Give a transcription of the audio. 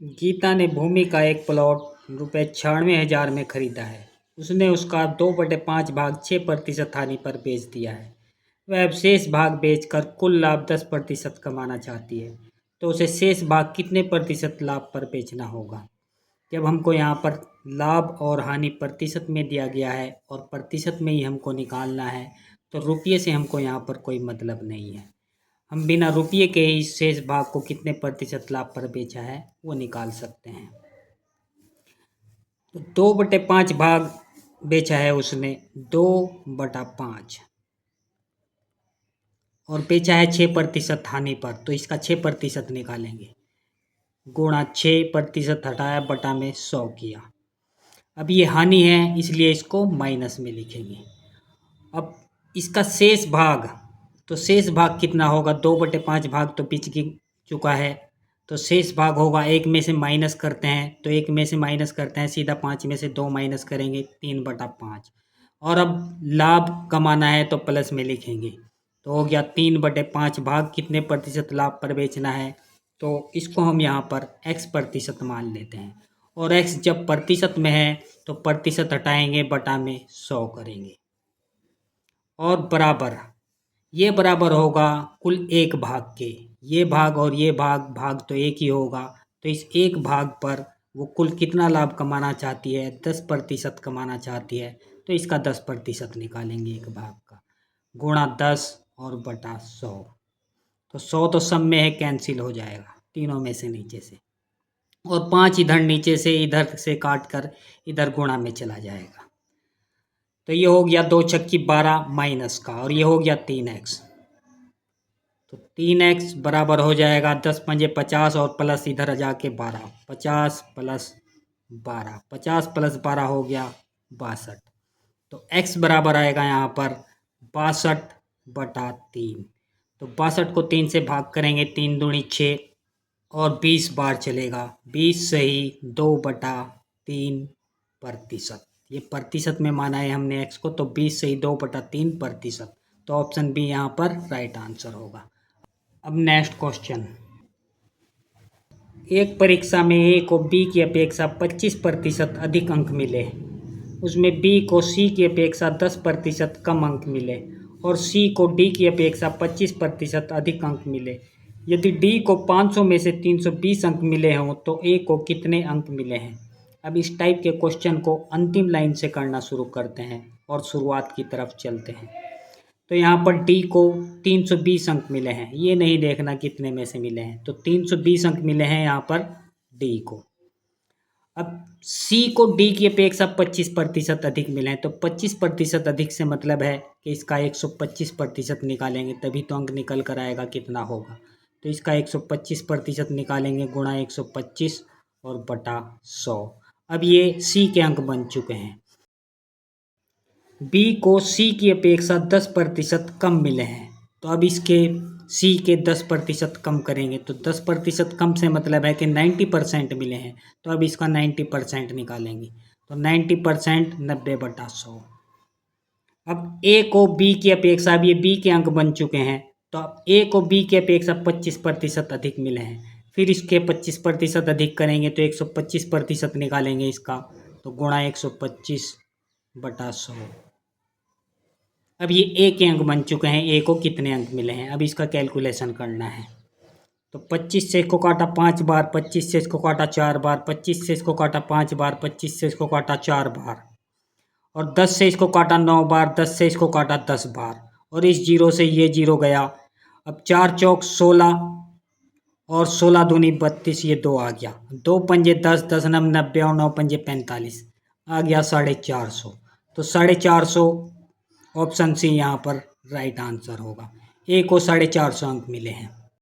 गीता ने भूमि का एक प्लॉट ₹96,000 में खरीदा है। उसने उसका 2/5 भाग 6% हानि पर बेच दिया है। वह अब शेष भाग बेचकर कुल लाभ 10% कमाना चाहती है। तो उसे शेष भाग कितने प्रतिशत लाभ पर बेचना होगा? जब हमको यहाँ पर लाभ और हानि प्रतिशत में दिया गया है और प्रतिशत में ही हमको निकालना है, तो रुपये से हमको यहाँ पर कोई मतलब नहीं है। हम बिना रुपये के ही शेष भाग को कितने प्रतिशत लाभ पर बेचा है वो निकाल सकते हैं। तो 2/5 भाग बेचा है उसने 2/5 और बेचा है 6% हानि पर, तो इसका 6% निकालेंगे। गुणा 6% हटाया बटा में 100 किया। अब ये हानि है इसलिए इसको माइनस में लिखेंगे। अब इसका शेष भाग, तो शेष भाग कितना होगा? 2/5 भाग तो बिच चुका है, तो शेष भाग होगा 1 में से माइनस करते हैं, तो 1 में से माइनस करते हैं सीधा 5 में से 2 माइनस करेंगे 3/5। और अब लाभ कमाना है तो प्लस में लिखेंगे, तो हो गया 3/5 भाग कितने प्रतिशत लाभ पर बेचना है, तो इसको हम यहाँ पर x% मान लेते हैं। और x जब प्रतिशत में है तो प्रतिशत हटाएंगे बटा में 100 करेंगे और बराबर, ये बराबर होगा कुल एक भाग के। ये भाग और ये भाग तो एक ही होगा, तो इस एक भाग पर वो कुल कितना लाभ कमाना चाहती है? 10% कमाना चाहती है, तो इसका 10% निकालेंगे एक भाग का। गुणा 10 और बटा 100, तो 100 तो सब में है, कैंसिल हो जाएगा तीनों में से नीचे से, और 5 इधर नीचे से इधर से काट कर इधर गुणा में चला जाएगा। तो ये हो गया 2 छक्की 12 माइनस का, और ये हो गया 3x। तो 3x बराबर हो जाएगा 10 पंजे 50 और प्लस इधर जाके 12, 50 + 12, 50 + 12 हो गया 62। तो x बराबर आएगा यहाँ पर 62/3। तो 62 को 3 से भाग करेंगे, 3 दूनी 6 और 20 बार चलेगा, 20 सही 2/3%। ये प्रतिशत में माना है हमने x को, तो 20 सही 2/3%। तो ऑप्शन बी यहाँ पर राइट आंसर होगा। अब नेक्स्ट क्वेश्चन, एक परीक्षा में ए को बी की अपेक्षा 25% अधिक अंक मिले, उसमें बी को सी की अपेक्षा 10% कम अंक मिले और सी को डी की अपेक्षा 25% अधिक अंक मिले। यदि डी को 500 में से 320 अंक मिले हों तो ए को कितने अंक मिले हैं? अब इस टाइप के क्वेश्चन को अंतिम लाइन से करना शुरू करते हैं और शुरुआत की तरफ चलते हैं। तो यहाँ पर डी को 320 अंक मिले हैं, ये नहीं देखना कितने में से मिले हैं, तो 320 अंक मिले हैं यहाँ पर डी को। अब सी को डी की अपेक्षा 25% अधिक मिले हैं, तो 25% अधिक से मतलब है कि इसका 125% निकालेंगे तभी तो अंक निकल कर आएगा कितना होगा। तो इसका 125% निकालेंगे, गुणा 125 और बटा 100। अब ये सी के अंक बन चुके हैं। बी को सी की अपेक्षा 10% कम मिले हैं, तो अब इसके सी के 10% कम करेंगे, तो 10% कम से मतलब है कि 90% मिले हैं, तो अब इसका 90% निकालेंगे, तो 90% 90/100। अब ए को बी की अपेक्षा, अब ये बी के अंक बन चुके हैं, तो अब ए को बी की अपेक्षा 25% अधिक मिले हैं, फिर इसके 25% अधिक करेंगे तो 125% निकालेंगे इसका, तो गुणा 125/100। अब ये ए के अंक बन चुके हैं, ए को कितने अंक मिले हैं, अब इसका कैलकुलेशन करना है। तो 25 से इसको काटा 5 बार, 25 से इसको काटा 4 बार, 25 से इसको काटा 5 बार, 25 से इसको काटा 4 बार, और 10 से इसको काटा 9 बार, 10 से इसको काटा 10 बार, और इस जीरो से ये जीरो गया। अब 4 चौक 16 और 16 दूनी 32, ये 2 आ गया, 2 पंजे 10, 10 नम 90 और 9 पंजे 45, आ गया 450। तो 450 ऑप्शन सी यहाँ पर राइट आंसर होगा। ए को 450 अंक मिले हैं।